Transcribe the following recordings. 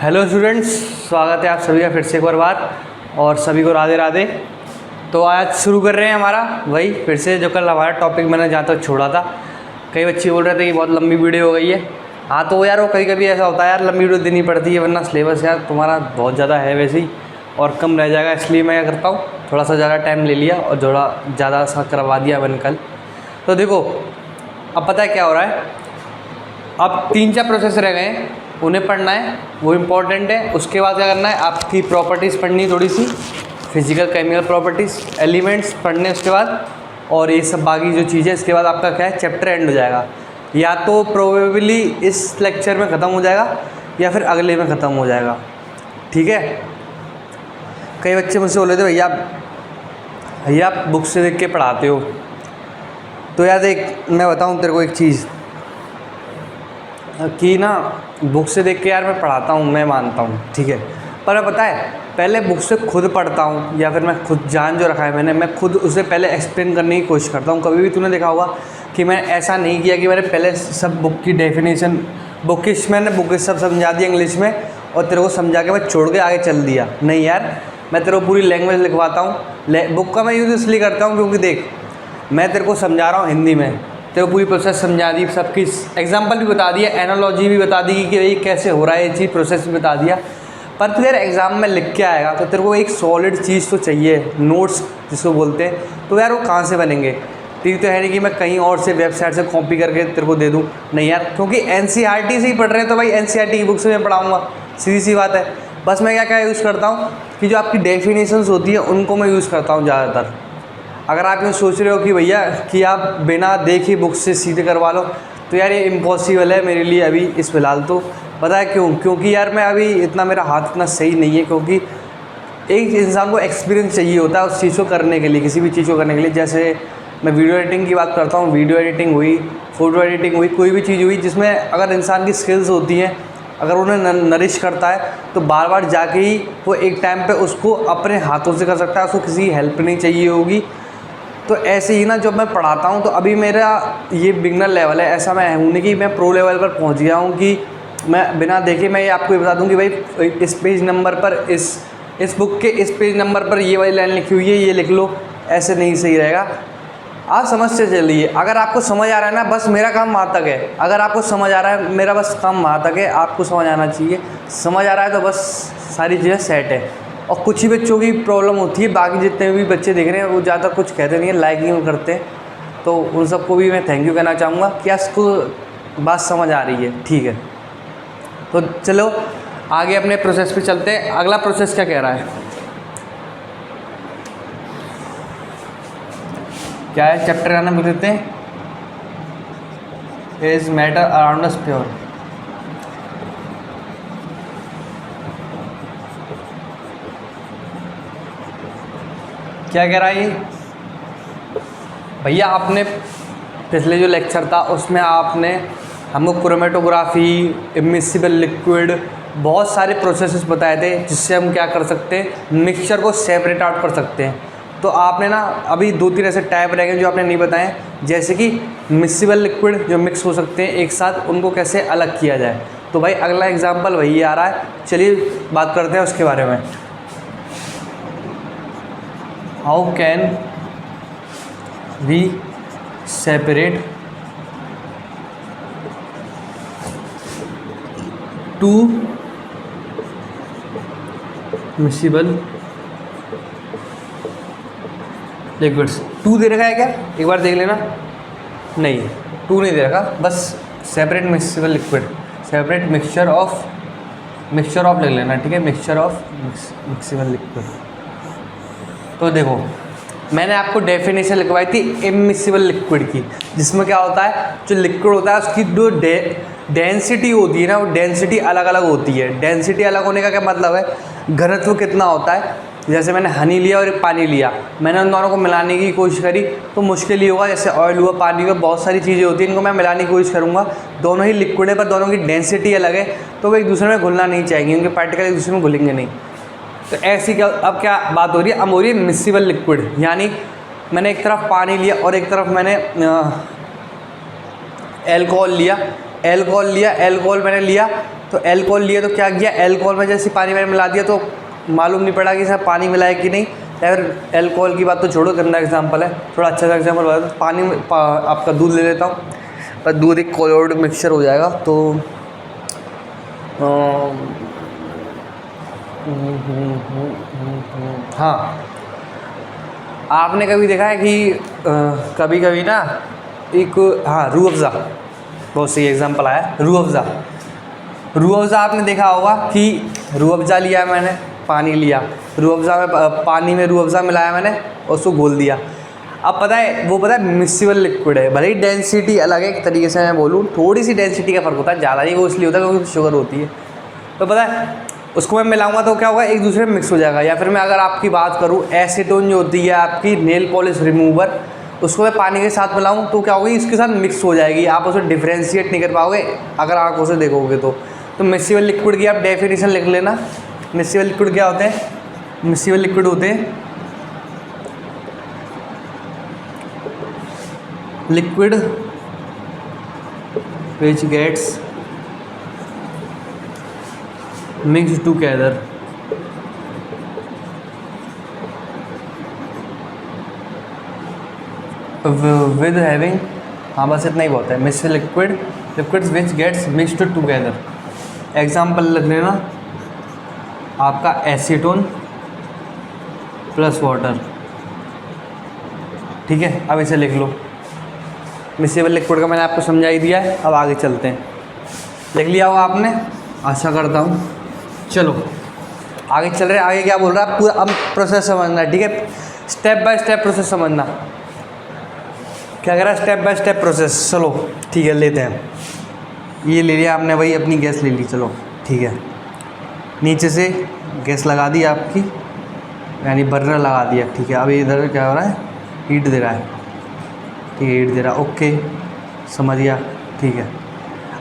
Hello students, स्वागत है आप सभी का फिर से एक बार और सभी को राधे राधे। तो आज शुरू कर रहे हैं हमारा वही फिर से जो कल हमारा टॉपिक मैंने जहाँ तक छोड़ा था। कई बच्चे बोल रहे थे कि बहुत लंबी वीडियो हो गई है। हाँ तो यार वो कभी कभी ऐसा होता है यार, लंबी वीडियो देनी पड़ती है वरना सिलेबस यार तुम्हारा बहुत ज़्यादा है वैसे ही और कम रह जाएगा, इसलिए मैं क्या करता हूँ थोड़ा सा ज़्यादा टाइम ले लिया और थोड़ा ज़्यादा सा करवा दिया मैंने कल। तो देखो अब पता है क्या हो रहा है, अब 3-4 प्रोसेस रह गए हैं, उन्हें पढ़ना है, वो इम्पॉर्टेंट है। उसके बाद क्या करना है, आपकी प्रॉपर्टीज़ पढ़नी थोड़ी सी, फिजिकल केमिकल प्रॉपर्टीज़, एलिमेंट्स पढ़ने उसके बाद, और ये सब बाकी जो चीज़ें इसके बाद आपका क्या है चैप्टर एंड हो जाएगा। या तो प्रोबेबली इस लेक्चर में ख़त्म हो जाएगा या फिर अगले में ख़त्म हो जाएगा, ठीक है। कई बच्चे मुझसे बोले थे भैया आप बुक से देख के पढ़ाते हो, तो यार देख मैं बताऊँ तेरे को एक चीज़ कि ना बुक से देख के यार मैं पढ़ाता हूँ, मैं मानता हूँ, ठीक है। पर पता है पहले बुक से खुद पढ़ता हूँ या फिर मैं खुद जान जो रखा है मैं खुद उसे पहले एक्सप्लेन करने की कोशिश करता हूँ। कभी भी तूने देखा होगा कि मैंने ऐसा नहीं किया कि मैंने पहले सब बुक की डेफिनेशन मैंने बुक सब समझा दिया इंग्लिश में और तेरे को समझा के मैं छोड़ के आगे चल दिया। नहीं यार, मैं तेरे को पूरी लैंग्वेज लिखवाता हूँ। बुक का मैं यूज़ इसलिए करता हूँ क्योंकि देख मैं तेरे को समझा रहा हूँ हिंदी में, तेरे को पूरी प्रोसेस समझा दी, सबकी एग्जांपल भी बता दिया, एनालॉजी भी बता दी कि भाई कैसे हो रहा है ये चीज़, प्रोसेस भी बता दिया। पर तू यार एग्ज़ाम में लिख के आएगा तो तेरे को एक सॉलिड चीज़ तो चाहिए, नोट्स जिसको बोलते हैं। तो यार वो कहाँ से बनेंगे? ठीक तो है नहीं कि मैं कहीं और से वेबसाइट से कॉपी करके तेरे को दे दूँ, नहीं यार, क्योंकि NCERT से ही पढ़ रहे हैं तो भाई NCERT की बुक से मैं पढ़ाऊँगा, सीधी सी बात है। बस मैं क्या यूज़ करता हूँ कि जो आपकी डेफिनेशंस होती है उनको मैं यूज़ करता हूँ ज़्यादातर। अगर आप ये सोच रहे हो कि भैया कि आप बिना देखे बुक से सीधे करवा लो, तो यार ये इम्पॉसिबल है मेरे लिए अभी इस फिलहाल। तो पता है क्यों? क्योंकि यार मैं अभी इतना, मेरा हाथ इतना सही नहीं है, क्योंकि एक इंसान को एक्सपीरियंस चाहिए होता है उस चीज़ को करने के लिए, किसी भी चीज़ को करने के लिए। जैसे मैं वीडियो एडिटिंग की बात करता हूँ, वीडियो एडिटिंग हुई, फ़ोटो एडिटिंग हुई, कोई भी चीज़ हुई जिसमें अगर इंसान की स्किल्स होती हैं, अगर उन्हें नरिश करता है तो बार बार जाके ही वो एक टाइम पे उसको अपने हाथों से कर सकता है, उसको किसी की हेल्प नहीं चाहिए होगी। तो ऐसे ही ना जब मैं पढ़ाता हूँ तो अभी मेरा ये बिगनर लेवल है, ऐसा मैं हूँ नहीं कि मैं प्रो लेवल पर पहुँच गया हूँ कि मैं बिना देखे मैं ये आपको बता दूँ कि भाई इस पेज नंबर पर इस बुक के इस पेज नंबर पर ये वाली लाइन लिखी हुई है, ये लिख लो। ऐसे नहीं सही रहेगा। आप समझ से चलिए, अगर आपको समझ आ रहा है ना, बस मेरा काम वहाँ तक है। अगर आपको समझ आ रहा है, मेरा बस काम वहाँ तक है, आपको समझ आना चाहिए। समझ आ रहा है तो बस सारी चीज़ें सेट है। और कुछ ही बच्चों की प्रॉब्लम होती है, बाकी जितने भी बच्चे देख रहे हैं वो ज़्यादा कुछ कहते नहीं है, लाइकिंग करते हैं। तो उन सबको भी मैं थैंक यू कहना चाहूँगा कि आपको बात समझ आ रही है, ठीक है। तो चलो आगे अपने प्रोसेस पे चलते हैं। अगला प्रोसेस क्या कह रहा है, क्या है? चैप्टर का नाम लिख देते हैं, is matter around us pure. क्या कह रहा है ये भैया? आपने पिछले जो लेक्चर था उसमें आपने हमको क्रोमेटोग्राफी, इमिसिबल लिक्विड, बहुत सारे प्रोसेसेस बताए थे जिससे हम क्या कर सकते हैं, मिक्सचर को सेपरेट आउट कर सकते हैं। तो आपने ना अभी 2-3 ऐसे टाइप रह गए जो आपने नहीं बताए, जैसे कि मिक्सिबल लिक्विड जो मिक्स हो सकते हैं एक साथ, उनको कैसे अलग किया जाए। तो भाई अगला एग्जाम्पल वही आ रहा है, चलिए बात करते हैं उसके बारे में। How can we separate two miscible liquids? 2 दे रखा है क्या? एक बार देख लेना। नहीं 2 नहीं दे रखा, बस separate miscible liquid, separate mixture of लिख लेना, ठीक है, मिक्सचर ऑफ मिक्सिबल लिक्विड। तो देखो मैंने आपको डेफिनेशन लिखवाई थी इमिसिबल लिक्विड की, जिसमें क्या होता है, जो लिक्विड होता है उसकी जो डेंसिटी होती है ना, वो डेंसिटी अलग अलग होती है। डेंसिटी अलग होने का क्या मतलब है, घनत्व कितना होता है। जैसे मैंने हनी लिया और एक पानी लिया, मैंने उन दोनों को मिलाने की कोशिश करी तो मुश्किल ही होगा। जैसे ऑयल हुआ, पानी हुआ, बहुत सारी चीज़ें होती हैं, इनको मैं मिलाने की कोशिश करूँगा, दोनों ही लिक्विड है पर दोनों की डेंसिटी अलग है, तो वो एक दूसरे में घुलना नहीं चाहेंगे, उनके पार्टिकल एक दूसरे में घुलेंगे नहीं। तो ऐसी क्या अब क्या बात हो रही है, अब हो रही है मिक्सिबल लिक्विड, यानी मैंने एक तरफ पानी लिया और एक तरफ मैंने एल्कोहल लिया, एल्कोहल लिया, एल्कोहल मैंने लिया तो एल्कोहल लिया तो क्या किया, एल्कोहल में जैसे पानी मैंने मिला दिया तो मालूम नहीं पड़ा कि सर पानी मिलाया कि नहीं। या फिर एल्कोहल की बात तो छोड़ो, गंदा एग्जाम्पल है, थोड़ा अच्छा सा एग्जाम्पल बता दो। पानी में आपका दूध ले लेता हूँ, पर दूध एक कोलोड मिक्सचर हो जाएगा तो हाँ, आपने कभी देखा है कि कभी कभी ना एक, हाँ, रूह अफ़ज़ा, बहुत सही एग्जांपल आया, रूह अफ़ज़ा। रूह अफ़ज़ा आपने देखा होगा कि रूह अफ़ज़ा लिया मैंने, पानी लिया, रूह अफ़ज़ा में पानी में रूह अफ़ज़ा मिलाया मैंने और उसको घोल दिया। अब पता है वो, पता है मिक्सिबल लिक्विड है, भले ही डेंसिटी अलग है, एक तरीके से मैं बोलूँ थोड़ी सी डेंसिटी का फ़र्क होता है, ज़्यादा नहीं वो इसलिए होता है क्योंकि शुगर होती है। तो पता है उसको मैं मिलाऊंगा तो क्या होगा, एक दूसरे में मिक्स हो जाएगा। या फिर मैं अगर आपकी बात करूँ, एसीटोन जो होती है आपकी नेल पॉलिश रिमूवर, उसको मैं पानी के साथ मिलाऊं तो क्या होगी, इसके साथ मिक्स हो जाएगी, आप उसे डिफ्रेंशिएट नहीं कर पाओगे अगर आंखों से देखोगे तो मिक्सिबल लिक्विड की आप डेफिनेशन लिख लेना। मिक्सिबल लिक्विड क्या होते हैं, मिक्सिबल लिक्विड होते हैं liquid which gets mixed together with having, हाँ बस इतना ही बहुत है, miscible liquid, liquids which gets mixed together. Example लिख लेना आपका एसीटोन प्लस वाटर, ठीक है। अब इसे लिख लो, मिक्सिबल लिक्विड का मैंने आपको समझा ही दिया है। अब आगे चलते हैं, लिख लिया होगा आपने, आशा करता हूँ। चलो आगे चल रहे हैं, आगे क्या बोल रहा है पूरा, अब प्रोसेस समझना, ठीक है, स्टेप बाय स्टेप प्रोसेस समझना। क्या कह रहा है, स्टेप बाय स्टेप प्रोसेस। चलो ठीक है, लेते हैं। ये ले लिया आपने, वही अपनी गैस ले ली, चलो ठीक है। नीचे से गैस लगा दी आपकी, यानी बर्नर लगा दिया, ठीक है। अब इधर क्या हो रहा है, हीट दे रहा है, ठीक है, हीट दे रहा है, ओके समझ गया, ठीक है।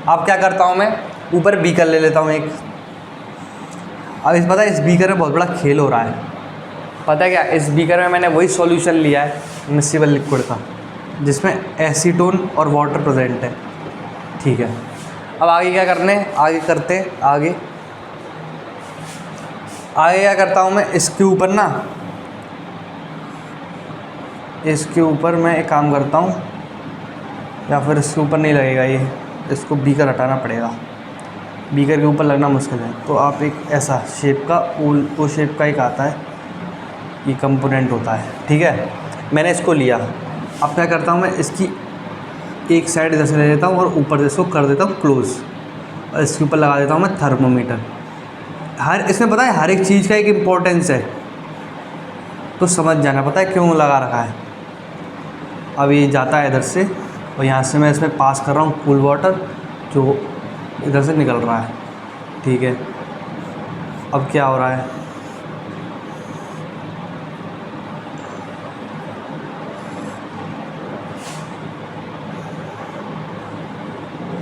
अब क्या करता हूँ मैं, ऊपर बीकर ले लेता हूँ एक। अब इस पता है इस बीकर में बहुत बड़ा खेल हो रहा है, पता है क्या, इस बीकर में मैंने वही सॉल्यूशन लिया है मिक्सिबल लिक्विड का जिसमें एसीटोन और वाटर प्रेजेंट है, ठीक है। अब आगे क्या करने, आगे करते हैं, आगे क्या करता हूँ मैं, इसके ऊपर ना, इसके ऊपर मैं एक काम करता हूँ, या फिर इसके ऊपर नहीं लगेगा ये, इसको बीकर हटाना पड़ेगा, बीकर के ऊपर लगना मुश्किल है। तो आप एक ऐसा शेप का, ओ शेप का एक आता है, ये कंपोनेंट होता है, ठीक है। मैंने इसको लिया, अब क्या करता हूँ मैं, इसकी एक साइड इधर से ले लेता हूँ और ऊपर से इसको कर देता हूँ क्लोज़, और इसके ऊपर लगा देता हूँ मैं थर्मोमीटर। हर इसमें पता है हर एक चीज़ का एक इम्पोर्टेंस है, तो समझ जाना, पता है क्यों लगा रखा है। अब ये जाता है इधर से, और यहाँ से मैं इसमें पास कर रहा हूँ कूल वाटर जो इधर से निकल रहा है, ठीक है। अब क्या हो रहा है,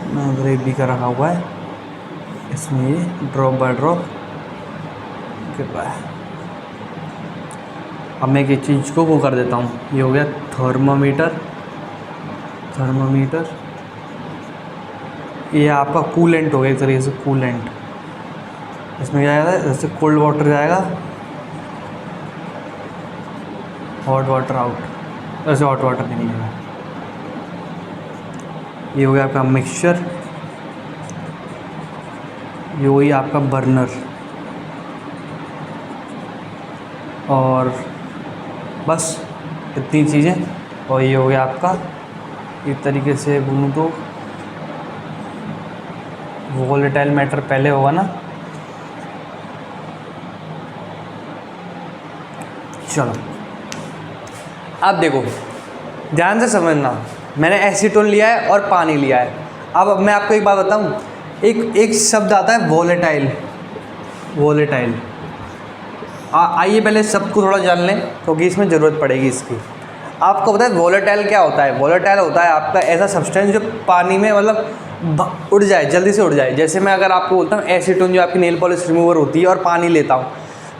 मैं उधर एक बीकर रखा हुआ है, इसमें ये ड्रॉप बाय ड्रॉप गिर रहा है। अब मैं एक चीज़ को वो कर देता हूँ, ये हो गया थर्मोमीटर, थर्मोमीटर ये आपका कूलेंट हो गया एक तरीके से, कूलेंट। इसमें क्या जाएगा, जैसे कोल्ड वाटर जाएगा, हॉट वाटर आउट, वैसे हॉट वाटर नहीं निकलेगा। ये हो गया आपका मिक्सचर, ये वही आपका बर्नर, और बस इतनी चीज़ें। और ये हो गया आपका, एक तरीके से बोलूँ तो वोलेटाइल मैटर पहले होगा ना। चलो अब देखो ध्यान से समझना, मैंने एसीटोन लिया है और पानी लिया है। अब मैं आपको एक बात बताऊं, एक शब्द आता है वोलेटाइल, वोलेटाइल। आइए पहले शब्द को थोड़ा जान लें क्योंकि इसमें ज़रूरत पड़ेगी इसकी। आपको पता है वोलेटाइल क्या होता है, वोलेटाइल होता है आपका ऐसा सब्सटेंस जो पानी में मतलब उड़ जाए, जल्दी से उड़ जाए। जैसे मैं अगर आपको बोलता हूँ एसीटोन जो आपकी नेल पॉलिश रिमूवर होती है, और पानी लेता हूँ,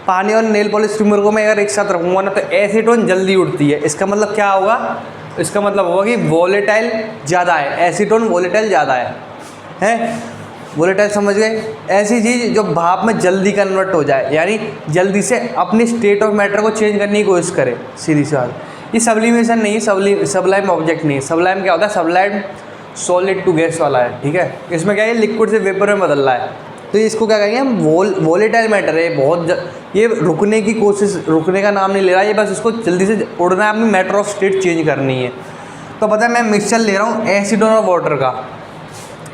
पानी और नेल पॉलिश रिमूवर को मैं अगर एक साथ रखूँगा ना तो एसीटोन जल्दी उड़ती है। इसका मतलब क्या होगा, इसका मतलब होगा कि वोलेटाइल ज़्यादा है, एसीटोन वोलेटाइल ज़्यादा है। हैं। वोलेटाइल समझ गए, ऐसी चीज़ जो भाप में जल्दी कन्वर्ट हो जाए, यानी जल्दी से अपनी स्टेट ऑफ मैटर को चेंज करने की कोशिश करे, सीधी सी बात। ये सब्लिमेशन नहीं है, सबलाइम ऑब्जेक्ट नहीं है। सबलाइम क्या होता है? सबलाइम सॉलिड टू गैस वाला है, ठीक है। इसमें क्या है, लिक्विड से वेपर में बदल रहा है, तो इसको क्या कहेंगे हम? वोलेटाइल मैटर है। ये रुकने की कोशिश, रुकने का नाम नहीं ले रहा, ये बस इसको जल्दी से उड़ना है, अपनी मैटर ऑफ स्टेट चेंज करनी है। तो पता है मैं मिक्सचर ले रहा हूँ एसिडोन और वाटर का।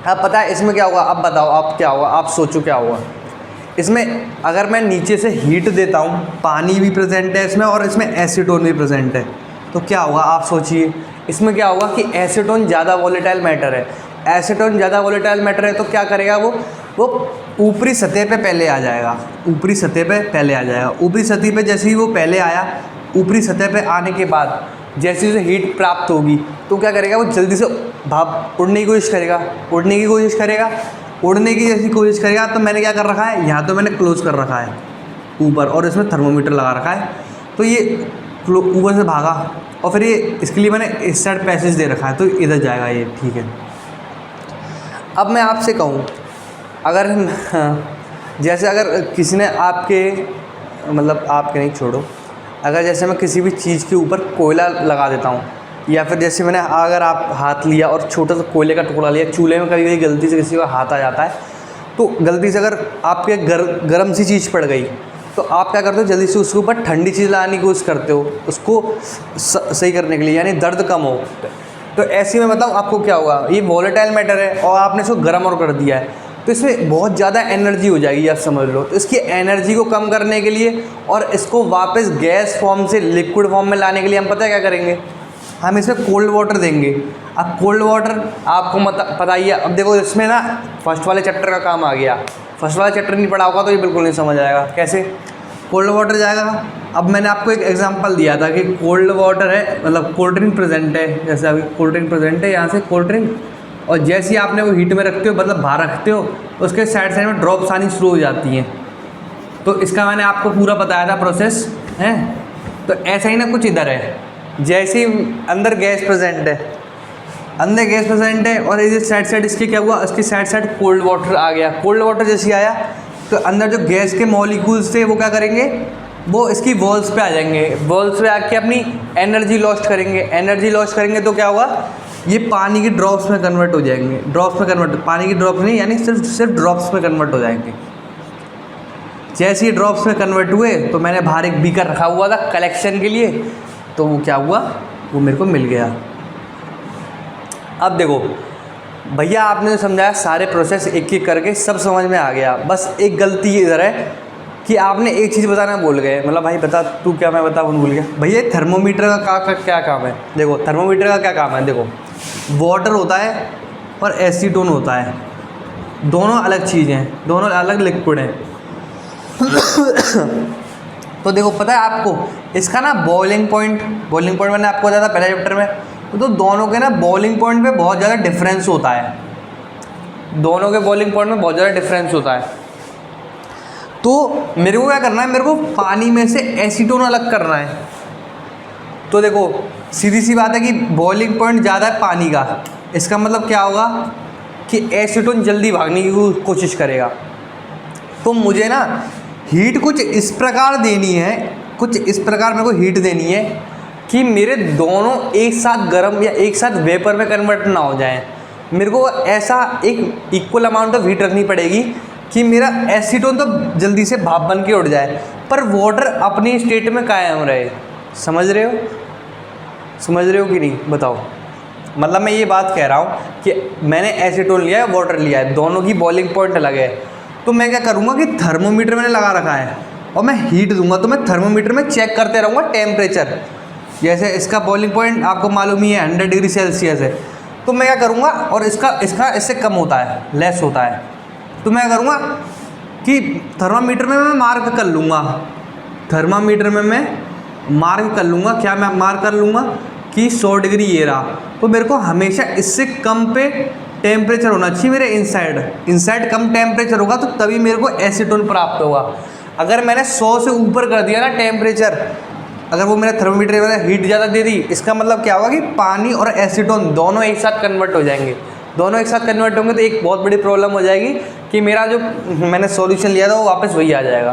अब पता है इसमें क्या होगा? अब बताओ आप क्या होगा, आप सोचो क्या होगा इसमें। अगर मैं नीचे से हीट देता हूँ, पानी भी प्रेजेंट है इसमें और इसमें एसीटोन भी प्रेजेंट है, तो क्या होगा आप सोचिए। इसमें क्या होगा कि एसीटोन ज़्यादा वोलेटाइल मैटर है। एसीटोन ज़्यादा वोलेटाइल मैटर है तो क्या करेगा वो ऊपरी सतह पे पहले आ जाएगा। ऊपरी सतह पे पहले आ जाएगा। ऊपरी सतह पे जैसे ही वो पहले आया, ऊपरी सतह पे आने के बाद जैसे उसे हीट प्राप्त होगी तो क्या करेगा? वो जल्दी से भाप उड़ने की कोशिश करेगा। उड़ने की जैसी कोशिश करेगा तो मैंने क्या कर रखा है, यहाँ तो मैंने क्लोज कर रखा है ऊपर, और इसमें थर्मोमीटर लगा रखा है, तो ये ऊपर से भागा और फिर ये इसके लिए मैंने इस साइड पैसेज दे रखा है, तो इधर जाएगा ये, ठीक है। अब मैं आपसे कहूँ, अगर जैसे अगर किसी ने आपके, मतलब आपके नहीं छोड़ो, अगर जैसे मैं किसी भी चीज़ के ऊपर कोयला लगा देता हूँ, या फिर जैसे मैंने, अगर आप हाथ लिया और छोटा सा कोयले का टुकड़ा लिया, चूल्हे में कभी कभी गलती से किसी का हाथ आ जाता है, तो गलती से अगर आपके गर्म सी चीज़ पड़ गई तो आप क्या करते हो? जल्दी से उसके ऊपर ठंडी चीज़ लगाने की कोशिश करते हो उसको सही करने के लिए, यानी दर्द कम हो। तो ऐसे में बताऊँ आपको क्या होगा? ये वोलेटाइल मैटर है और आपने इसको गर्म और कर दिया है, तो इसमें बहुत ज़्यादा एनर्जी हो जाएगी, आप समझ लो। तो इसकी एनर्जी को कम करने के लिए और इसको वापस गैस फॉर्म से लिक्विड फॉर्म में लाने के लिए हम पता है क्या करेंगे? हम इसमें कोल्ड वाटर देंगे। अब कोल्ड वाटर आपको पता ही है। अब देखो इसमें ना फर्स्ट वाले चैप्टर का काम आ गया। फर्स्ट वाला चैप्टर नहीं पढ़ा होगा तो ये बिल्कुल नहीं समझ आएगा। कैसे कोल्ड वाटर जाएगा? अब मैंने आपको एक एग्जांपल दिया था कि कोल्ड वाटर है, मतलब कोल्ड ड्रिंक प्रेजेंट है, जैसे अभी कोल्ड ड्रिंक प्रेजेंट है, यहाँ से कोल्ड ड्रिंक, और जैसे ही आपने वो हीट में रखते हो, मतलब बाहर रखते हो, उसके साइड साइड में ड्रॉप्स आनी शुरू हो जाती हैं। तो इसका मैंने आपको पूरा बताया था प्रोसेस है। तो ऐसा ही ना कुछ इधर है, जैसे ही अंदर गैस प्रेजेंट है, और इधर साइड साइड इसके क्या हुआ? इसकी साइड साइड कोल्ड वाटर आ गया। कोल्ड वाटर जैसे आया तो अंदर जो गैस के मॉलिक्यूल्स थे वो क्या करेंगे? वो इसकी वॉल्स पे आ जाएंगे। वॉल्स पे आके अपनी एनर्जी लॉस्ट करेंगे तो क्या होगा? ये पानी की ड्रॉप्स में कन्वर्ट हो जाएंगे। पानी की ड्रॉप्स नहीं, यानी सिर्फ ड्रॉप्स में कन्वर्ट हो जाएंगे। जैसे ही ड्रॉप्स में कन्वर्ट हुए तो मैंने बाहर एक बीकर रखा हुआ था कलेक्शन के लिए, तो वो क्या हुआ? वो मेरे को मिल गया। अब देखो भैया, आपने जो समझाया सारे प्रोसेस एक एक करके सब समझ में आ गया। बस एक गलती इधर है कि आपने एक चीज़ बताना भूल गए। मतलब भाई बता तू क्या, मैं बता भूल गया। भैया थर्मोमीटर का क्या काम है? देखो थर्मोमीटर का क्या काम है, देखो वाटर होता है और एसीटोन होता है, दोनों अलग चीज़ें हैं, दोनों अलग लिक्विड हैं। तो देखो पता है आपको इसका ना बॉइलिंग पॉइंट मैंने आपको बताया था पहले चैप्टर में, तो दोनों के ना बॉइलिंग पॉइंट पे बहुत ज़्यादा डिफरेंस होता है। दोनों के बॉइलिंग पॉइंट में बहुत ज़्यादा डिफरेंस होता है। तो मेरे को क्या करना है? मेरे को पानी में से एसीटोन अलग करना है। तो देखो सीधी सी बात है कि बॉइलिंग पॉइंट ज़्यादा है पानी का, इसका मतलब क्या होगा कि एसीटोन जल्दी भागने की कोशिश करेगा। तो मुझे ना हीट कुछ इस प्रकार देनी है, मेरे को हीट देनी है कि मेरे दोनों एक साथ गर्म या एक साथ वेपर में कन्वर्ट ना हो जाएं। मेरे को ऐसा एक इक्वल अमाउंट ऑफ हीट रखनी पड़ेगी कि मेरा एसीटोन तो जल्दी से भाप बन के उड़ जाए, पर वाटर अपनी स्टेट में कायम रहे। समझ रहे हो कि नहीं? बताओ। मतलब मैं ये बात कह रहा हूँ कि मैंने एसीटोन लिया है, वाटर लिया है, दोनों की बॉइलिंग पॉइंट अलग है। तो मैं क्या करूँगा कि थर्मोमीटर मैंने लगा रखा है और मैं हीट दूंगा, तो मैं थर्मोमीटर में चेक करते रहूँगा टेम्परेचर। जैसे इसका बॉइलिंग पॉइंट आपको मालूम ही है 100 डिग्री सेल्सियस है, तो मैं क्या करूँगा, और इसका इससे कम होता है, लेस होता है, तो मैं करूँगा कि थर्मामीटर में मैं मार्क कर लूँगा। क्या मैं मार्क कर लूँगा कि 100 डिग्री ये रहा, तो मेरे को हमेशा इससे कम पे टेम्परेचर होना चाहिए मेरे इनसाइड कम टेम्परेचर होगा तो तभी मेरे को एसीटोन प्राप्त होगा। अगर मैंने 100 से ऊपर कर दिया ना टेम्परेचर, अगर वो मेरा थर्मोमीटर में हीट ज़्यादा दे दी, इसका मतलब क्या होगा कि पानी और एसीटोन दोनों एक साथ कन्वर्ट हो जाएंगे। दोनों एक साथ कन्वर्ट होंगे तो एक बहुत बड़ी प्रॉब्लम हो जाएगी कि मेरा जो मैंने सॉल्यूशन लिया था वो वापस वही आ जाएगा,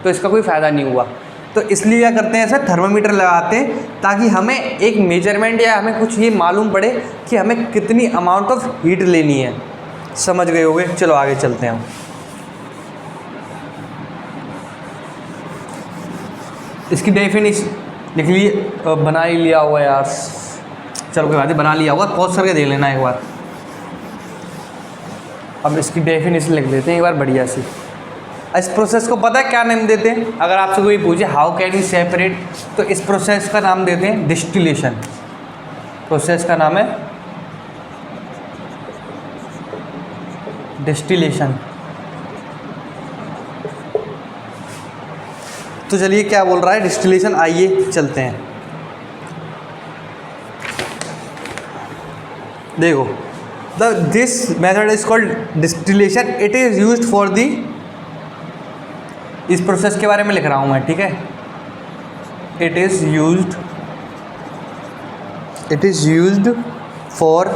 तो इसका कोई फ़ायदा नहीं हुआ। तो इसलिए क्या करते हैं, ऐसा थर्मामीटर लगाते हैं ताकि हमें एक मेजरमेंट या हमें कुछ ये मालूम पड़े कि हमें कितनी अमाउंट ऑफ हीट लेनी है। समझ गए होगे? चलो आगे चलते हैं हम। इसकी डेफिनेशन लिख लिए, बना ही लिया हुआ यार, चलो कोई बात नहीं, बना लिया होगा, पॉज करके देख लेना एक बार। अब इसकी डेफिनेशन लिख लेते हैं एक बार बढ़िया सी। इस प्रोसेस को पता है क्या नाम देते हैं? अगर आपसे कोई पूछे हाउ कैन यू सेपरेट, तो इस प्रोसेस का नाम देते हैं डिस्टिलेशन। प्रोसेस का नाम है डिस्टिलेशन। तो चलिए क्या बोल रहा है डिस्टिलेशन, आइए चलते हैं। देखो, this method is called distillation, it is used for the, इस प्रोसेस के बारे में लिख रहा हूँ मैं, ठीक है। It is used for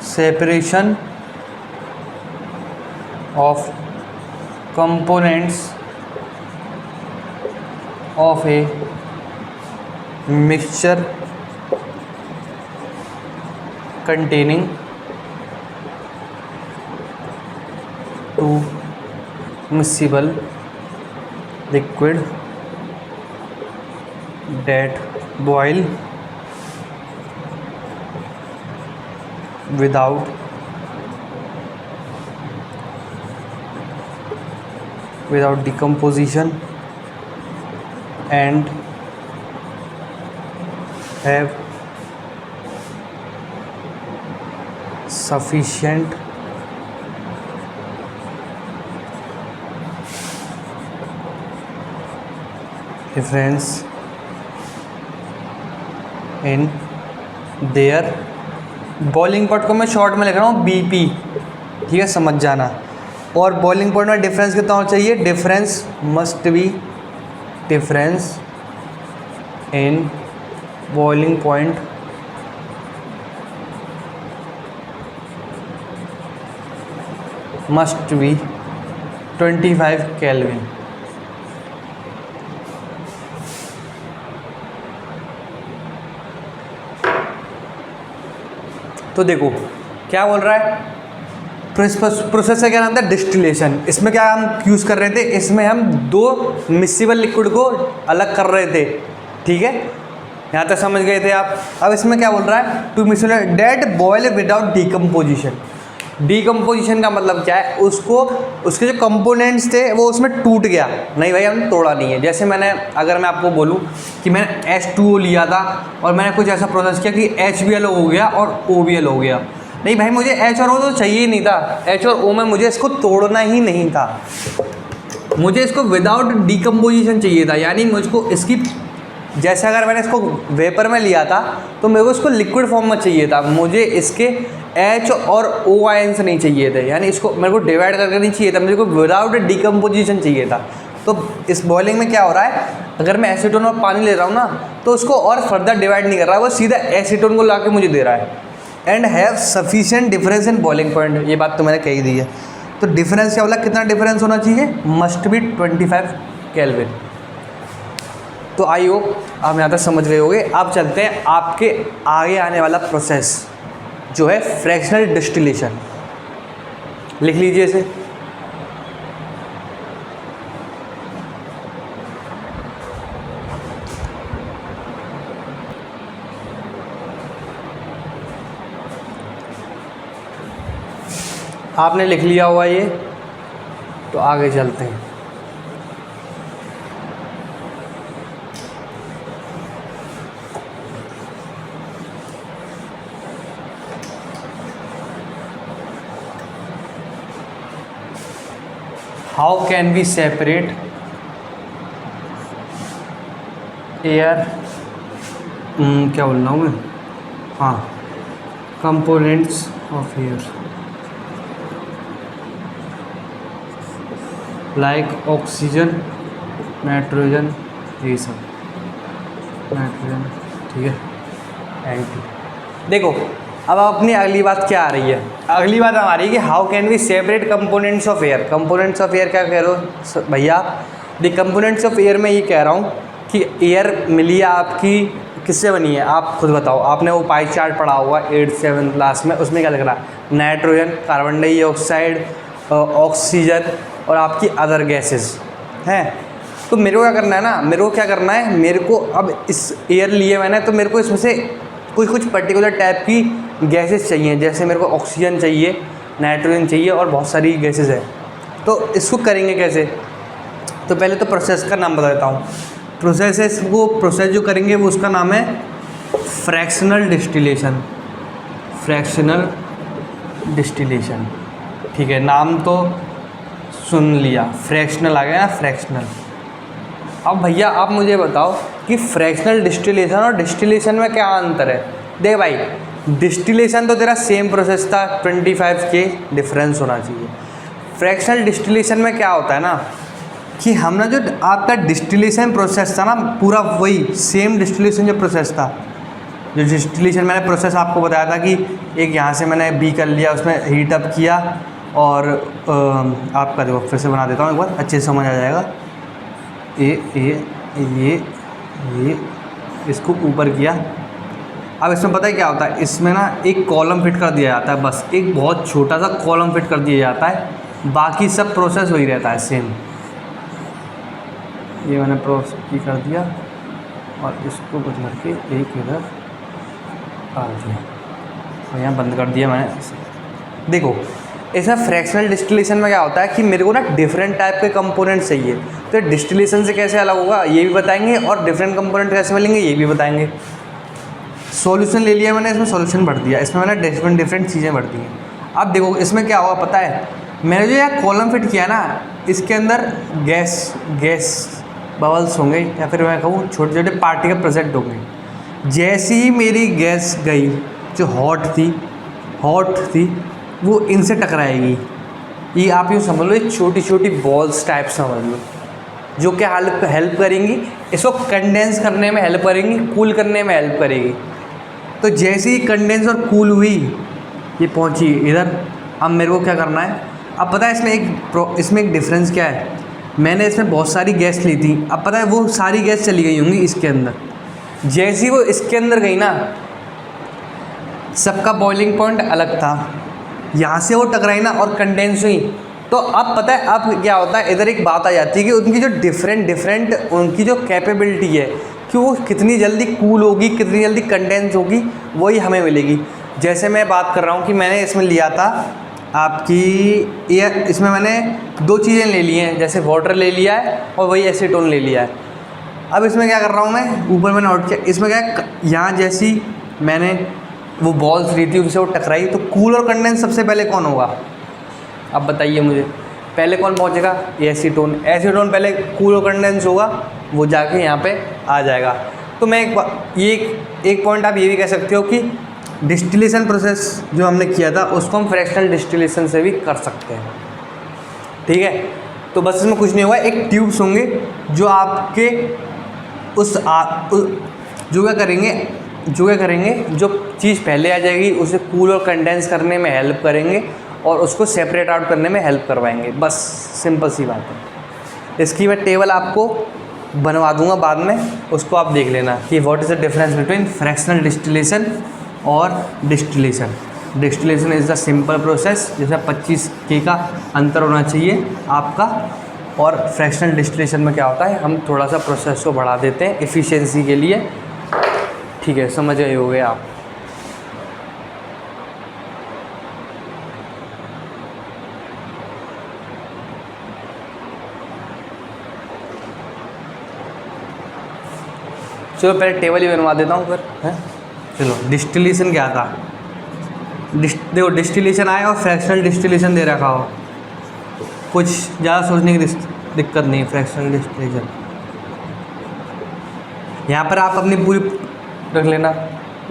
separation of components of a mixture containing two miscible liquid that boil without decomposition and have sufficient difference in their boiling point को मैं शॉर्ट में लिख रहा हूँ BP, ठीक है, समझ जाना। और बॉइलिंग पॉइंट में डिफरेंस कितना होना चाहिए? Difference must be difference in boiling point must be 25 kelvin. तो देखो क्या बोल रहा है, प्रोसेस का क्या नाम था? डिस्टिलेशन। इसमें क्या हम यूज़ कर रहे थे? इसमें हम दो मिक्सिबल लिक्विड को अलग कर रहे थे, ठीक है, यहाँ तक समझ गए थे आप। अब इसमें क्या बोल रहा है? Two miscible that boil without decomposition. Decomposition का मतलब क्या है? उसको, उसके जो कंपोनेंट्स थे वो उसमें टूट गया, नहीं भाई हमने तोड़ा नहीं है। जैसे मैंने, अगर मैं आपको बोलूँ कि मैंने H2O लिया था और मैंने कुछ ऐसा प्रोसेस किया कि HBl हो गया और OBl हो गया, नहीं भाई मुझे H और O तो चाहिए ही नहीं था, H और O में मुझे इसको तोड़ना ही नहीं था, मुझे इसको विदाउट डिकम्पोजिशन चाहिए था। यानी मुझको इसकी, जैसे अगर मैंने इसको वेपर में लिया था तो मेरे को इसको लिक्विड फॉर्म में चाहिए था, मुझे इसके H और O आयंस नहीं चाहिए थे, यानी इसको मेरे को डिवाइड करके नहीं चाहिए था, मुझे को विदाउट डिकम्पोजिशन चाहिए था। तो इस बॉइलिंग में क्या हो रहा है, अगर मैं एसीटोन और पानी ले रहा हूँ ना तो उसको और फर्दर डिवाइड नहीं कर रहा है, वो सीधा एसीटोन को ला के मुझे दे रहा है। And have sufficient difference in boiling point, ये बात तो मैंने कही दी है। तो डिफरेंस क्या बोला, कितना डिफरेंस होना चाहिए? Must be 25 kelvin. तो आई होप आप यहाँ तक समझ गए होंगे। अब चलते हैं आपके आगे आने वाला प्रोसेस जो है फ्रैक्शनल डिस्टिलेशन। लिख लीजिए इसे। आपने लिख लिया हुआ ये, तो आगे चलते हैं। How can we separate air, क्या बोल रहा हूँ मैं, हाँ, components of air like oxygen, nitrogen, ये सब, नाइट्रोजन, ठीक है, N2, देखो अब अपनी अगली बात क्या आ रही है, अगली बात हमारी कि how can we separate components of air. Components of air क्या कह रहे हो भैया, द कंपोनेंट्स ऑफ एयर में ये कह रहा हूँ कि एयर मिली है आपकी किससे बनी है, आप खुद बताओ। आपने वो पाई चार्ट पढ़ा हुआ 8th-7th क्लास में, उसमें क्या लिख रहा है, नाइट्रोजन, कार्बन डाइऑक्साइड, ऑक्सीजन और आपकी अदर गैसेस हैं। तो मेरे को क्या करना है ना, मेरे को क्या करना है, मेरे को अब इस एयर लिए मैंने, तो मेरे को इसमें से कुछ पर्टिकुलर टाइप की गैसेस चाहिए। जैसे मेरे को ऑक्सीजन चाहिए, नाइट्रोजन चाहिए और बहुत सारी गैसेस है। तो इसको करेंगे कैसे, तो पहले तो प्रोसेस का नाम बता देता हूँ। प्रोसेस वो प्रोसेस जो करेंगे वो उसका नाम है फ्रैक्शनल डिस्टिलेशन। फ्रैक्शनल डिस्टिलेशन, ठीक है, नाम तो सुन लिया, फ्रैक्शनल आ गया ना, फ्रैक्शनल। अब भैया आप मुझे बताओ कि फ्रैक्शनल डिस्टिलेशन और डिस्टिलेशन में क्या अंतर है। देख भाई, डिस्टिलेशन तो तेरा सेम प्रोसेस था, 25 के डिफरेंस होना चाहिए। फ्रैक्शनल डिस्टिलेशन में क्या होता है ना कि हमने जो आपका डिस्टिलेशन प्रोसेस था ना, पूरा वही सेम डिस्टिलेशन जो प्रोसेस था, जो डिस्टिलेशन मैंने प्रोसेस आपको बताया था कि एक यहाँ से मैंने बी कर लिया, उसमें हीट अप किया और आपका देखो फिर से बना देता हूँ एक बार, अच्छे से समझ आ जाएगा। ये इसको ऊपर किया। अब इसमें पता है क्या होता है, इसमें ना एक कॉलम फिट कर दिया जाता है, बस एक बहुत छोटा सा कॉलम फिट कर दिया जाता है, बाकी सब प्रोसेस वही रहता है सेम। ये मैंने प्रोसेस कर दिया और इसको कुछ करके एक इधर डाल दिया और यहाँ बंद कर दिया मैंने। देखो इसमें फ्रैक्शनल डिस्टिलेशन में क्या होता है कि मेरे को ना डिफरेंट टाइप के कंपोनेंट चाहिए, तो डिस्टिलेशन से कैसे अलग होगा ये भी बताएंगे और डिफरेंट कंपोनेंट कैसे मिलेंगे ये भी बताएंगे। सॉल्यूशन ले लिया मैंने, इसमें सॉल्यूशन भर दिया, इसमें मैंने डिफरेंट चीज़ें भर दी हैं। अब देखो इसमें क्या होगा पता है, मैंने जो यह कॉलम फिट किया ना, इसके अंदर गैस बबल्स होंगे या फिर मैं कहूँ छोटे छोटे पार्टिकल प्रेजेंट होंगे। जैसे ही मेरी गैस गई जो हॉट थी वो इनसे टकराएगी। ये आप यूँ समझ लो, ये छोटी छोटी बॉल्स टाइप समझ लो, जो क्या हेल्प करेंगी, इसको कंडेंस करने में हेल्प करेंगी, कूल करने में हेल्प करेगी। तो जैसे ही कंडेंस और कूल हुई, ये पहुंची इधर। अब मेरे को क्या करना है, अब पता है इसमें एक डिफरेंस क्या है, मैंने इसमें बहुत सारी गैस ली थी, अब पता है वो सारी गैस चली गई होंगी इसके अंदर। जैसे ही वो इसके अंदर गई ना, सबका बॉइलिंग पॉइंट अलग था, यहाँ से वो टकराई ना और कंडेंस हुई। तो अब पता है अब क्या होता है, इधर एक बात आ जाती है कि उनकी जो डिफरेंट उनकी जो कैपेबिलिटी है कि वो कितनी जल्दी कूल होगी, कितनी जल्दी कंडेंस होगी, वही हमें मिलेगी। जैसे मैं बात कर रहा हूँ कि मैंने इसमें लिया था आपकी एयर, इसमें मैंने दो चीज़ें ले ली हैं, जैसे वाटर ले लिया है और वही एसीटोन ले लिया है। अब इसमें क्या कर रहा हूँ मैं, ऊपर मैंने नोट किया, इसमें क्या है, यहाँ जैसी मैंने वो बॉल्स ली थी उनसे वो टकराई, तो कूल और कंडेंस सबसे पहले कौन होगा, अब बताइए मुझे, पहले कौन पहुंचेगा, एसीटोन पहले कूल और कंडेंस होगा, वो जाके यहाँ पे आ जाएगा। तो मैं एक पॉइंट आप ये भी कह सकते हो कि डिस्टिलेशन प्रोसेस जो हमने किया था उसको हम फ्रैक्शनल डिस्टिलेशन से भी कर सकते हैं, ठीक है। तो बस इसमें कुछ नहीं होगा, एक ट्यूब्स होंगे जो आपके जो क्या करेंगे, जो चीज़ पहले आ जाएगी उसे कूल और कंडेंस करने में हेल्प करेंगे और उसको सेपरेट आउट करने में हेल्प करवाएंगे, बस सिंपल सी बात है। इसकी मैं टेबल आपको बनवा दूंगा बाद में, उसको आप देख लेना कि what is the difference between fractional distillation और distillation. Distillation is the simple process, जैसे 25K का अंतर होना चाहिए आपका, और फ्रैक्शनल डिस्टिलेशन में क्या होता है, हम थोड़ा सा प्रोसेस को बढ़ा देते हैं एफिशिएंसी के लिए, ठीक है, समझ गए होगे आप। चलो पहले टेबल ही बनवा देता हूँ फिर, है। चलो डिस्टिलेशन क्या था, देखो डिस्टिलेशन आया और फ्रैक्शनल डिस्टिलेशन दे रखा हो, कुछ ज़्यादा सोचने की दिक्कत नहीं। फ्रैक्शनल डिस्टिलेशन यहाँ पर आप अपनी पूरी रख लेना,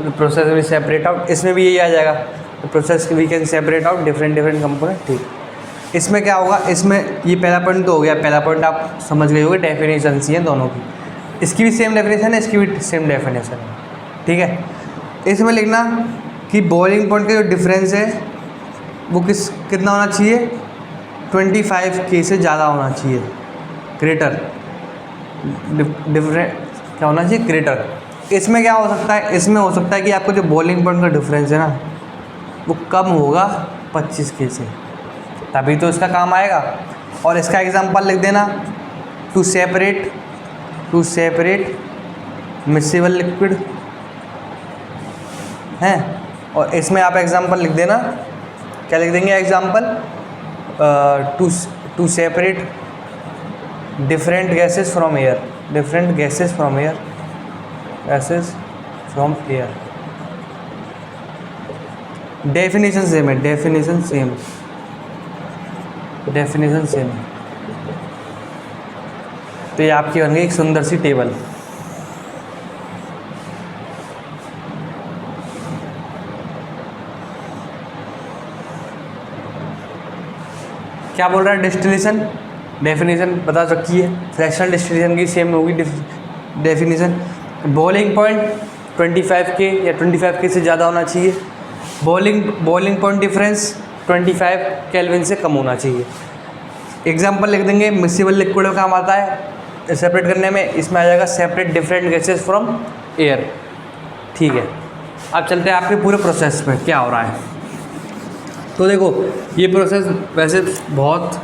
प्रोसेस भी सेपरेट आउट, इसमें भी यही आ जाएगा, process we can separate out different component, ठीक। इसमें क्या होगा, इसमें ये पहला पॉइंट तो हो गया, पहला पॉइंट आप समझ गए होगे, डेफिनेशन सी है दोनों की, इसकी भी सेम डेफिनेशन है, इसकी भी सेम डेफिनेशन है, ठीक है। इसमें लिखना कि बॉइलिंग पॉइंट का जो डिफरेंस है वो कितना होना चाहिए, 25K से ज़्यादा होना चाहिए, ग्रेटर, डिफरेंट क्या होना चाहिए, ग्रेटर। इसमें क्या हो सकता है, इसमें हो सकता है कि आपको जो बॉइलिंग पॉइंट का डिफरेंस है ना वो कम होगा 25K से, तभी तो इसका काम आएगा। और इसका एग्जांपल लिख देना, टू सेपरेट मिक्सिबल लिक्विड है। और इसमें आप एग्जांपल लिख देना, क्या लिख देंगे example, to separate different gases from air, gases from air. Definition same है, डेफिनेशन सेम तो ये आपकी बन गई एक सुंदर सी टेबल। क्या बोल रहा है, डिस्टिलेशन डेफिनेशन बता चुकी है, फ्रैक्शनल डिस्टिलेशन की सेम होगी डेफिनेशन। बॉइलिंग पॉइंट 25K या 25K से ज़्यादा होना चाहिए, बॉइलिंग पॉइंट डिफरेंस 25 केल्विन से कम होना चाहिए। एग्जांपल लिख देंगे, मिक्सिबल लिक्विड का काम आता है सेपरेट करने में, इसमें आ जाएगा separate different gases from air. ठीक है, अब चलते हैं आपके पूरे प्रोसेस में क्या हो रहा है। तो देखो ये प्रोसेस वैसे बहुत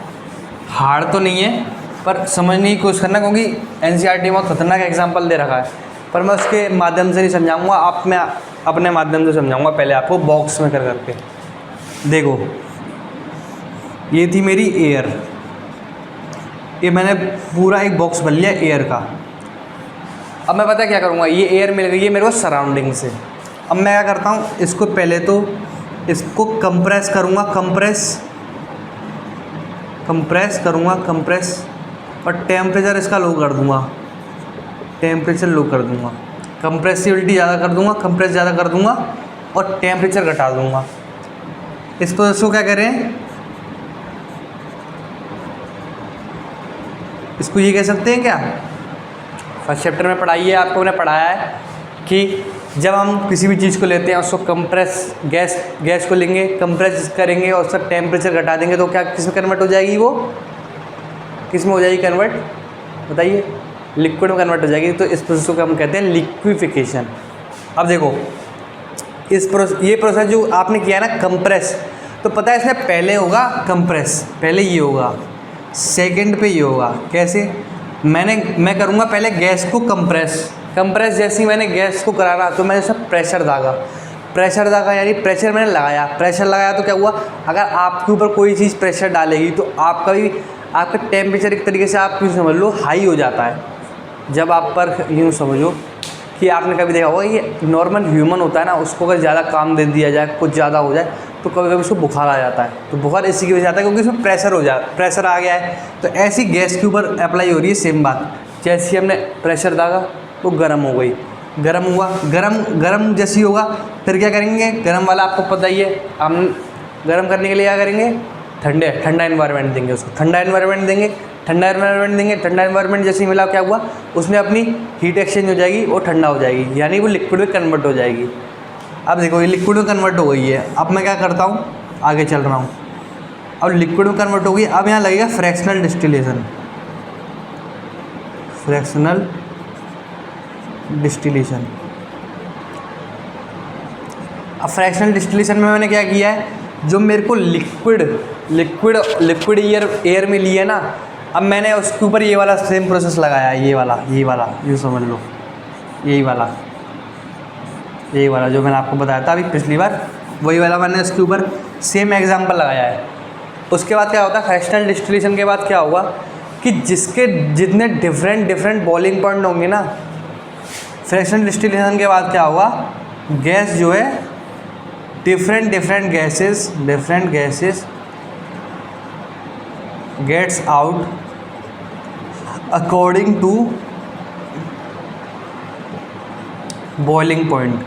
हार्ड तो नहीं है, पर समझने की कोशिश करना, क्योंकि NCERT में बहुत खतरनाक एग्जांपल दे रखा है, पर मैं उसके माध्यम से नहीं समझाऊंगा, मैं अपने माध्यम से समझाऊंगा। पहले आपको बॉक्स में कर करके देखो, ये थी मेरी एयर, ये मैंने पूरा एक बॉक्स भर लिया एयर का। अब मैं पता क्या करूँगा, ये एयर मिल गई है मेरे को सराउंडिंग से। अब मैं क्या करता हूँ, इसको पहले तो इसको कंप्रेस करूँगा, कंप्रेस और टेम्परेचर इसका लो कर दूँगा, कंप्रेसिबिलिटी ज़्यादा कर दूँगा, कंप्रेस ज़्यादा कर दूँगा और टेम्परेचर घटा दूँगा। इस प्रोसेस को क्या करें, इसको ये कह सकते हैं क्या, फर्स्ट चैप्टर में पढ़ाई है आपको, मैंने पढ़ाया है कि जब हम किसी भी चीज़ को लेते हैं उसको कंप्रेस गैस को लेंगे, कंप्रेस करेंगे और उसका टेम्परेचर घटा देंगे तो क्या किस में कन्वर्ट हो जाएगी, वो किस में हो जाएगी कन्वर्ट, बताइए, लिक्विड में कन्वर्ट हो जाएगी। तो इस प्रोसेस को हम कहते हैं लिक्विफिकेशन। अब देखो ये प्रोसेस जो आपने किया ना कंप्रेस, तो पता है इसमें पहले होगा कंप्रेस, पहले ये होगा, सेकंड पे ये होगा। कैसे, मैं करूँगा पहले गैस को कंप्रेस जैसे ही मैंने गैस को कराना तो मैंने उसमें प्रेशर दागा यानी प्रेशर मैंने लगाया तो क्या हुआ, अगर आपके ऊपर कोई चीज़ प्रेशर डालेगी तो आपका टेम्परेचर एक तरीके से आप यूँ समझ लो हाई हो जाता है। जब आप पर यूँ समझो कि आपने कभी देखा होगा ये नॉर्मल ह्यूमन होता है ना, उसको अगर ज़्यादा काम दे दिया जाए, कुछ ज़्यादा हो जाए तो कभी कभी उसको बुखार आ जाता है। तो बुखार इसी की वजह से आता है क्योंकि उसमें प्रेशर आ गया है। तो ऐसी गैस के ऊपर अप्लाई हो रही है सेम बात, जैसे हमने प्रेशर दागा तो गर्म हो गई, गर्म हुआ, गर्म जैसी होगा फिर क्या करेंगे, गर्म वाला आपको पता ही है, हम गर्म करने के लिए क्या करेंगे, ठंडा एनवायरनमेंट देंगे उसको, ठंडा एनवायरनमेंट जैसे ही मिला क्या हुआ, उसमें अपनी हीट एक्सचेंज हो जाएगी और ठंडा हो जाएगी, यानी वो लिक्विड में कन्वर्ट हो जाएगी। अब देखो ये लिक्विड में कन्वर्ट हो गई है, अब मैं क्या करता हूँ, आगे चल रहा हूँ, अब लिक्विड में कन्वर्ट हो गई, अब यहाँ लगेगा फ्रैक्शनल डिस्टिलेशन। अब फ्रैक्शनल डिस्टिलेशन में मैंने क्या किया है, जो मेरे को लिक्विड एयर में लिया ना, अब मैंने उसके ऊपर ये वाला सेम प्रोसेस लगाया है, ये वाला यूँ समझ लो, यही वाला जो मैंने आपको बताया था अभी पिछली बार, वही वाला मैंने उसके ऊपर सेम एग्जांपल लगाया है। उसके बाद क्या होता है, फ्रैक्शनल डिस्टिलेशन के बाद क्या होगा कि जितने डिफरेंट बॉइलिंग पॉइंट होंगे ना, फ्रैक्शनल डिस्टिलेशन के बाद क्या होगा, गैस जो है different gases gets out according to boiling point.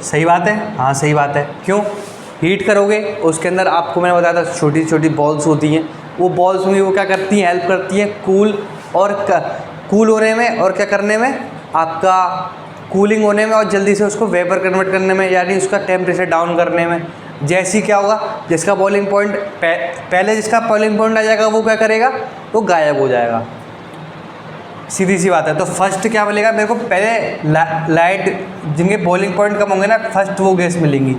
सही बात है, हाँ सही बात है। क्यों, हीट करोगे उसके अंदर आपको मैंने बताया था छोटी छोटी बॉल्स होती हैं, वो बॉल्स होंगी वो क्या करती हैं, हेल्प करती हैं कूल होने में और क्या करने में, आपका कूलिंग होने में और जल्दी से उसको वेपर कन्वर्ट करने में, यानी उसका टेम्परेचर डाउन करने में। जैसे ही क्या होगा, जिसका बॉइलिंग पॉइंट पहले जिसका बॉइलिंग पॉइंट आ जाएगा वो क्या करेगा, वो गायब हो जाएगा। सीधी सी बात है। तो फर्स्ट क्या मिलेगा मेरे को, पहले लाइट जिनके बॉइलिंग पॉइंट कम होंगे ना, फर्स्ट वो गैस मिलेंगी।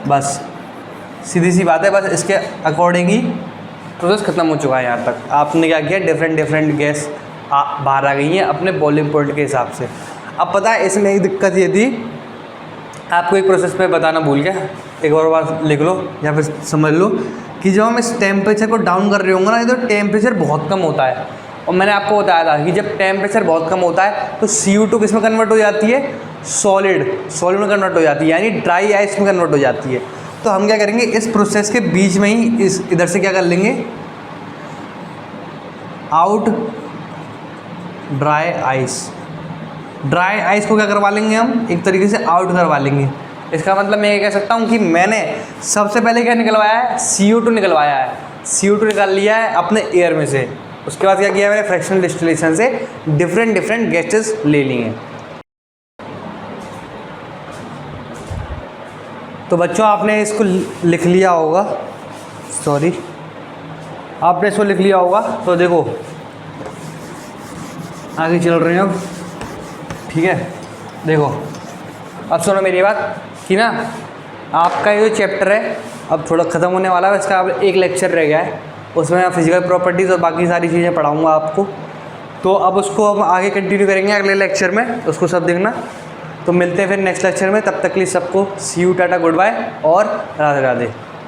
बस सीधी सी बात है। बस इसके अकॉर्डिंग ही प्रोसेस खत्म हो चुका है। यहाँ तक आपने क्या किया, डिफरेंट गैस बाहर आ गई हैं अपने बॉइलिंग पॉइंट के हिसाब से। अब पता है इसमें एक दिक्कत ये थी, आपको एक प्रोसेस पे बताना भूल गया, एक और बार लिख लो या फिर समझ लो कि जब हम इस टेम्परेचर को डाउन कर रहे होंगे ना, तो टेम्परेचर बहुत कम होता है। और मैंने आपको बताया था कि जब टेम्परेचर बहुत कम होता है तो CO2 किस में कन्वर्ट हो जाती है, सॉलिड में कन्वर्ट हो जाती है, यानी ड्राई आइस में कन्वर्ट हो जाती है। तो हम क्या करेंगे, इस प्रोसेस के बीच में ही इस इधर से क्या कर लेंगे, आउट ड्राई आइस को क्या करवा लेंगे हम, एक तरीके से आउट करवा लेंगे। इसका मतलब मैं ये कह सकता हूँ कि मैंने सबसे पहले क्या निकलवाया है, CO2 निकलवाया है। CO2 निकाल लिया है अपने एयर में से। उसके बाद क्या किया मैंने, फ्रैक्शनल डिस्टिलेशन से डिफरेंट गैसेस ले लिए हैं। तो बच्चों आपने इसको लिख लिया होगा, आपने इसको लिख लिया होगा। तो देखो आगे चल रहे हैं अब, ठीक है। देखो अब सुनो मेरी बात कि ना, आपका ये जो चैप्टर है अब थोड़ा ख़त्म होने वाला है। इसका अब एक लेक्चर रह गया है, उसमें मैं फिजिकल प्रॉपर्टीज़ और बाकी सारी चीज़ें पढ़ाऊँगा आपको। तो अब उसको हम आगे कंटिन्यू करेंगे अगले लेक्चर में, उसको सब देखना। तो मिलते हैं फिर नेक्स्ट लेक्चर में, तब तक के लिए सबको सी यू, टाटा, गुड बाय और राधे राधे।